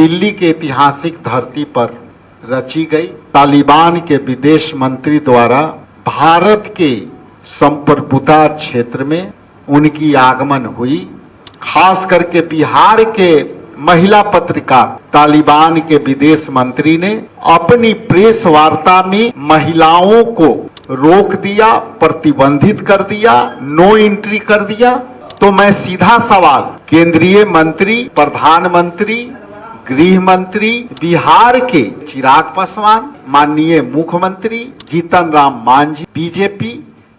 दिल्ली के ऐतिहासिक धरती पर रची गई। तालिबान के विदेश मंत्री द्वारा भारत के संप्रभुता क्षेत्र में उनकी आगमन हुई। खास करके बिहार के महिला पत्रकार तालिबान के विदेश मंत्री ने अपनी प्रेस वार्ता में महिलाओं को रोक दिया, प्रतिबंधित कर दिया, नो एंट्री कर दिया। तो मैं सीधा सवाल केंद्रीय मंत्री, प्रधानमंत्री, गृह मंत्री, बिहार के चिराग पासवान, माननीय मुख्यमंत्री जीतन राम मांझी, बीजेपी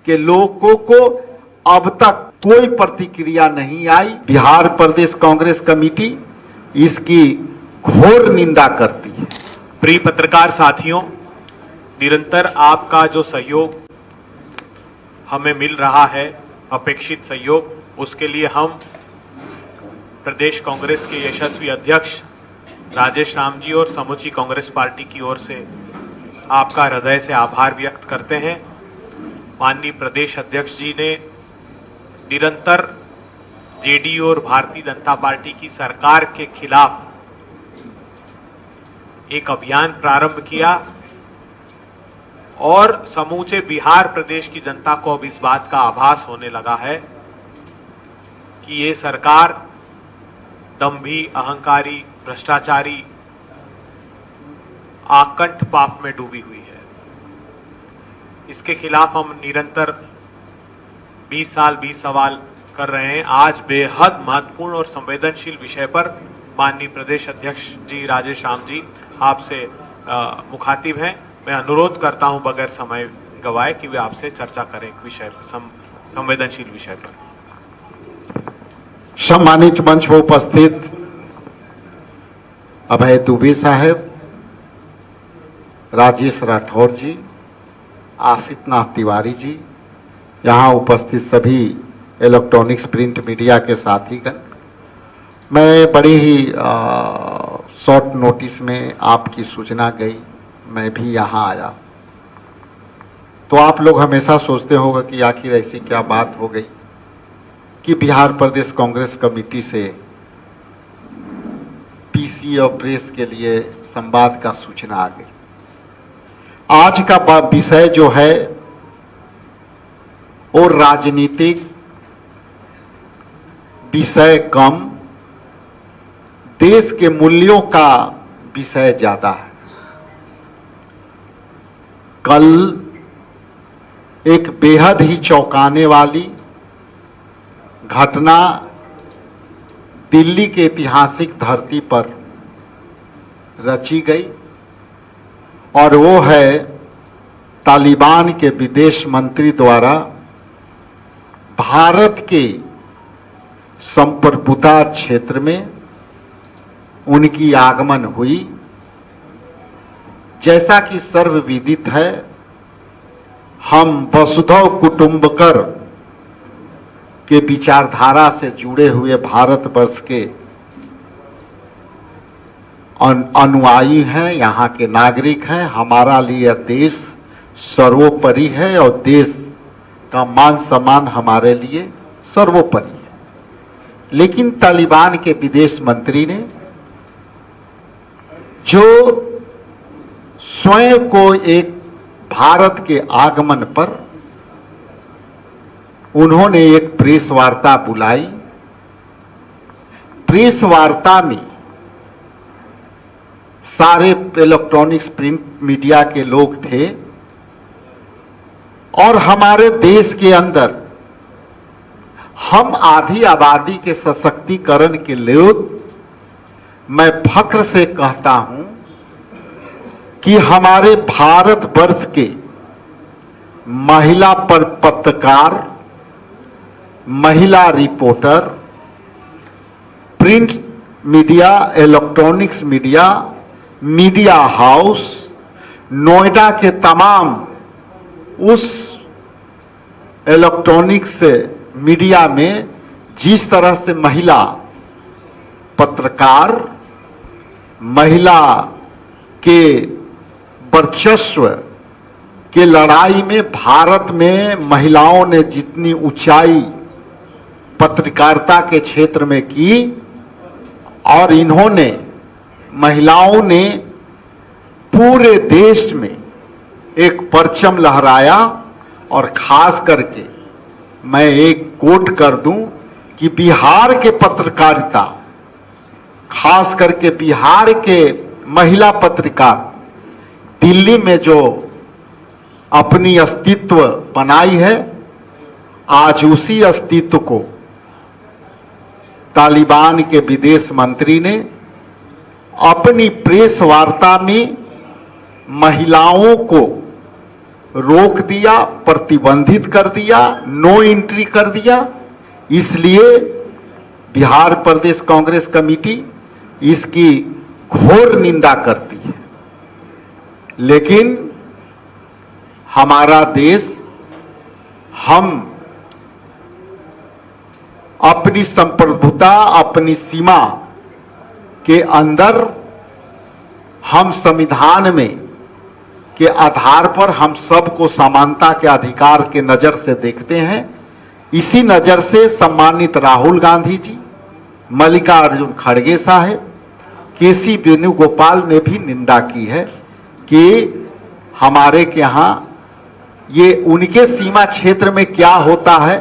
के लोगों को अब तक कोई प्रतिक्रिया नहीं आई। बिहार प्रदेश कांग्रेस कमेटी इसकी घोर निंदा करती है। प्रिय पत्रकार साथियों, निरंतर आपका जो सहयोग हमें मिल रहा है, अपेक्षित सहयोग, उसके लिए हम प्रदेश कांग्रेस के यशस्वी अध्यक्ष राजेश राम जी और समूची कांग्रेस पार्टी की ओर से आपका हृदय से आभार व्यक्त करते हैं। माननीय प्रदेश अध्यक्ष जी ने निरंतर जेडीयू और भारतीय जनता पार्टी की सरकार के खिलाफ एक अभियान प्रारंभ किया और समूचे बिहार प्रदेश की जनता को अब इस बात का आभास होने लगा है कि ये सरकार दंभी, अहंकारी, भ्रष्टाचारी, आकंठ पाप में डूबी हुई है। इसके खिलाफ हम निरंतर 20 साल 20 सवाल कर रहे हैं। आज बेहद महत्वपूर्ण और संवेदनशील विषय पर माननीय प्रदेश अध्यक्ष जी राजेश राम जी आपसे मुखातिब हैं। मैं अनुरोध करता हूं बगैर समय गवाए कि वे आपसे चर्चा करें विषय संवेदनशील विषय पर। सम्मानित मंच पर उपस्थित अभय दुबे साहब, राजेश राठौर जी, आशित नाथ तिवारी जी, यहाँ उपस्थित सभी इलेक्ट्रॉनिक्स प्रिंट मीडिया के साथीगण, मैं बड़ी ही शॉर्ट नोटिस में आपकी सूचना गई, मैं भी यहाँ आया। तो आप लोग हमेशा सोचते होगा कि आखिर ऐसी क्या बात हो गई कि बिहार प्रदेश कांग्रेस कमेटी से पीसी और प्रेस के लिए संवाद का सूचना आ गई। आज का विषय जो है वो राजनीतिक विषय कम, देश के मूल्यों का विषय ज्यादा है। कल एक बेहद ही चौंकाने वाली घटना दिल्ली के ऐतिहासिक धरती पर रची गई और वो है तालिबान के विदेश मंत्री द्वारा भारत के संप्रभुता क्षेत्र में उनकी आगमन हुई। जैसा कि सर्वविदित है, हम वसुधैव कुटुंबकम के विचारधारा से जुड़े हुए भारतवर्ष के अनुयायी हैं, यहाँ के नागरिक हैं। हमारा लिए देश सर्वोपरि है और देश का मान सम्मान हमारे लिए सर्वोपरि है। लेकिन तालिबान के विदेश मंत्री ने जो स्वयं को एक भारत के आगमन पर उन्होंने एक प्रेस वार्ता बुलाई। प्रेस वार्ता में सारे इलेक्ट्रॉनिक्स प्रिंट मीडिया के लोग थे और हमारे देश के अंदर हम आधी आबादी के सशक्तिकरण के लिए मैं फख्र से कहता हूं कि हमारे भारतवर्ष के महिला पत्रकार, महिला reporter, print media, electronics media, media house, Noida के तमाम उस इलेक्ट्रॉनिक्स मीडिया में जिस तरह से महिला पत्रकार, महिला के वर्चस्व के लड़ाई में भारत में महिलाओं ने जितनी ऊंचाई पत्रकारिता के क्षेत्र में की और इन्होंने महिलाओं ने पूरे देश में एक परचम लहराया और खास करके मैं एक कोट कर दूं कि बिहार के पत्रकारिता, खास करके बिहार के महिला पत्रकार दिल्ली में जो अपनी अस्तित्व बनाई है, आज उसी अस्तित्व को तालिबान के विदेश मंत्री ने अपनी प्रेस वार्ता में महिलाओं को रोक दिया, प्रतिबंधित कर दिया, नो एंट्री कर दिया। इसलिए बिहार प्रदेश कांग्रेस कमेटी इसकी घोर निंदा करती है। लेकिन हमारा देश, हम अपनी संप्रभुता, अपनी सीमा के अंदर, हम संविधान में के आधार पर हम सबको समानता के अधिकार के नजर से देखते हैं। इसी नजर से सम्मानित राहुल गांधी जी, मल्लिकार्जुन खड़गे साहब, केसी वेणुगोपाल ने भी निंदा की है कि हमारे के यहाँ ये उनके सीमा क्षेत्र में क्या होता है।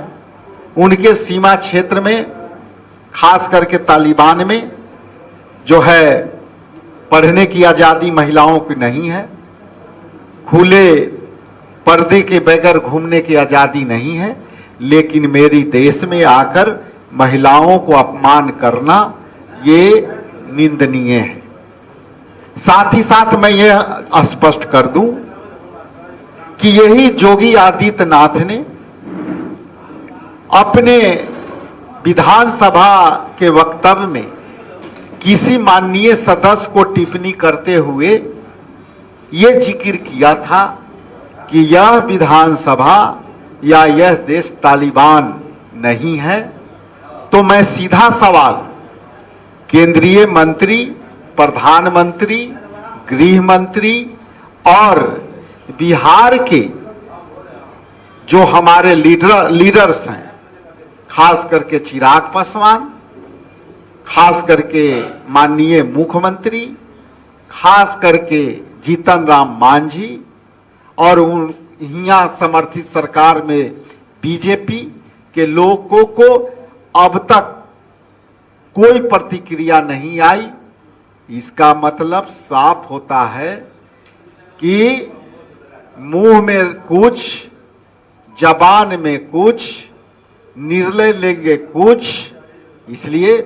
उनके सीमा क्षेत्र में खास करके तालिबान में जो है पढ़ने की आज़ादी महिलाओं की नहीं है, खुले पर्दे के बगैर घूमने की आज़ादी नहीं है। लेकिन मेरी देश में आकर महिलाओं को अपमान करना ये निंदनीय है। साथ ही साथ मैं ये स्पष्ट कर दूं कि यही योगी आदित्यनाथ ने अपने विधानसभा के वक्तव्य में किसी माननीय सदस्य को टिप्पणी करते हुए ये जिक्र किया था कि यह विधानसभा या यह देश तालिबान नहीं है। तो मैं सीधा सवाल केंद्रीय मंत्री, प्रधानमंत्री, गृह मंत्री और बिहार के जो हमारे लीडर्स हैं, खास करके चिराग पासवान, खास करके माननीय मुख्यमंत्री, खास करके जीतन राम मांझी और उन यहाँ समर्थित सरकार में बीजेपी के लोगों को अब तक कोई प्रतिक्रिया नहीं आई। इसका मतलब साफ होता है कि मुंह में कुछ, जबान में कुछ, निर्णय लेंगे कुछ। इसलिए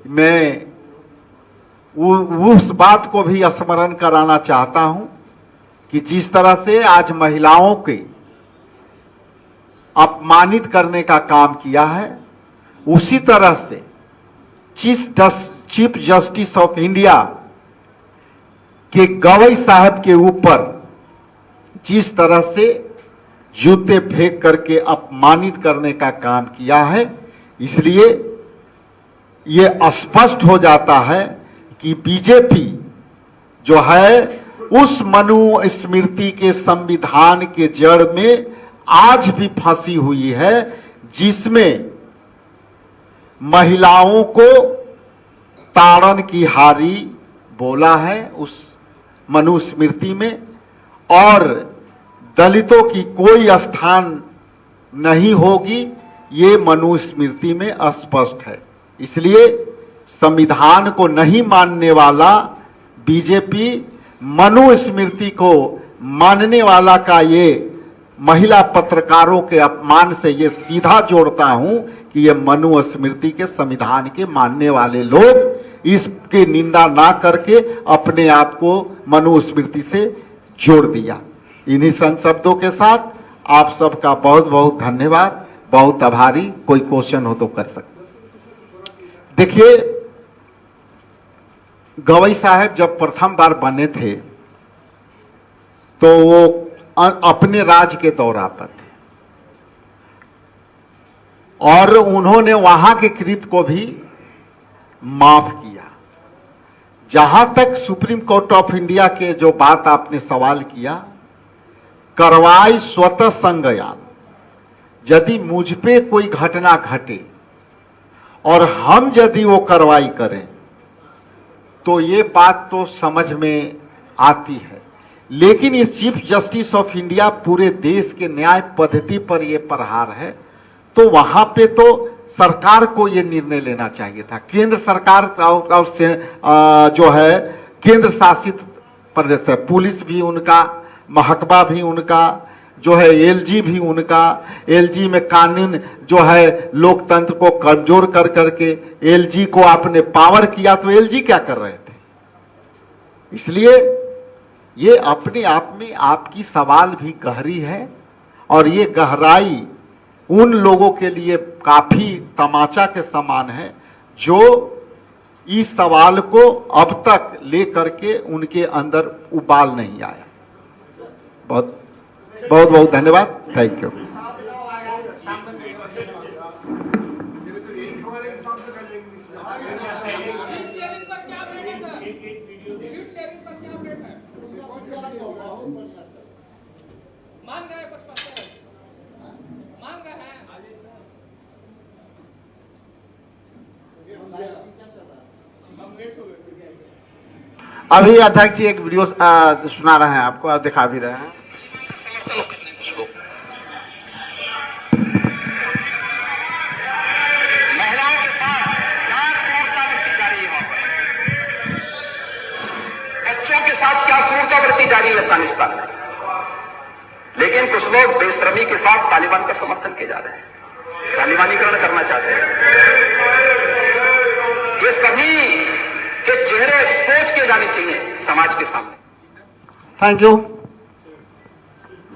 मैं उस बात को भी स्मरण कराना चाहता हूं कि जिस तरह से आज महिलाओं के अपमानित करने का काम किया है, उसी तरह से चीफ जस्टिस ऑफ इंडिया के गवई साहब के ऊपर जिस तरह से जूते फेंक करके अपमानित करने का काम किया है, इसलिए ये स्पष्ट हो जाता है कि बीजेपी जो है उस मनुस्मृति के संविधान के जड़ में आज भी फंसी हुई है, जिसमें महिलाओं को ताड़न की हारी बोला है उस मनुस्मृति में, और दलितों की कोई स्थान नहीं होगी, ये मनुस्मृति में स्पष्ट है। इसलिए संविधान को नहीं मानने वाला बीजेपी मनुस्मृति को मानने वाला का ये महिला पत्रकारों के अपमान से ये सीधा जोड़ता हूं कि ये मनुस्मृति के संविधान के मानने वाले लोग इसकी निंदा ना करके अपने आप को मनुस्मृति से जोड़ दिया। इन्हीं शब्दों के साथ आप सबका बहुत बहुत धन्यवाद, बहुत आभारी। कोई क्वेश्चन हो तो कर सकते। देखिए, गवई साहब जब प्रथम बार बने थे तो वो अपने राज के दौरा पर थे और उन्होंने वहां के कृत्य को भी माफ किया। जहां तक सुप्रीम कोर्ट ऑफ इंडिया के जो बात आपने सवाल किया, कार्रवाई स्वतः संज्ञान, यदि मुझ पे कोई घटना घटे और हम यदि वो कार्रवाई करें तो ये बात तो समझ में आती है। लेकिन इस चीफ जस्टिस ऑफ इंडिया पूरे देश के न्याय पद्धति पर ये प्रहार है, तो वहां पे तो सरकार को ये निर्णय लेना चाहिए था। केंद्र सरकार और से जो है केंद्र शासित प्रदेश है, पुलिस भी उनका, महकमा भी उनका, जो है एलजी भी उनका। एलजी में कानून जो है लोकतंत्र को कमजोर कर करके एलजी को आपने पावर किया, तो एलजी क्या कर रहे थे? इसलिए ये अपने आप में आपकी सवाल भी गहरी है, और ये गहराई उन लोगों के लिए काफी तमाचा के समान है जो इस सवाल को अब तक लेकर के उनके अंदर उबाल नहीं आया। बहुत बहुत बहुत धन्यवाद। Thank you. अभी अध्यक्ष जी एक वीडियो सुना रहे हैं आपको, आप दिखा भी रहे हैं। महिलाओं के साथ क्या क्रूरता बरती जा रही है, वहां पर बच्चों के साथ क्या क्रूरता बरती जा रही है अफगानिस्तान में। लेकिन कुछ लोग बेशर्मी के साथ तालिबान का समर्थन किए जा रहे हैं, तालिबानीकरण करना चाहते हैं। ये सभी के चेहरे एक्सपोज किए जाने चाहिए समाज के सामने। Thank you.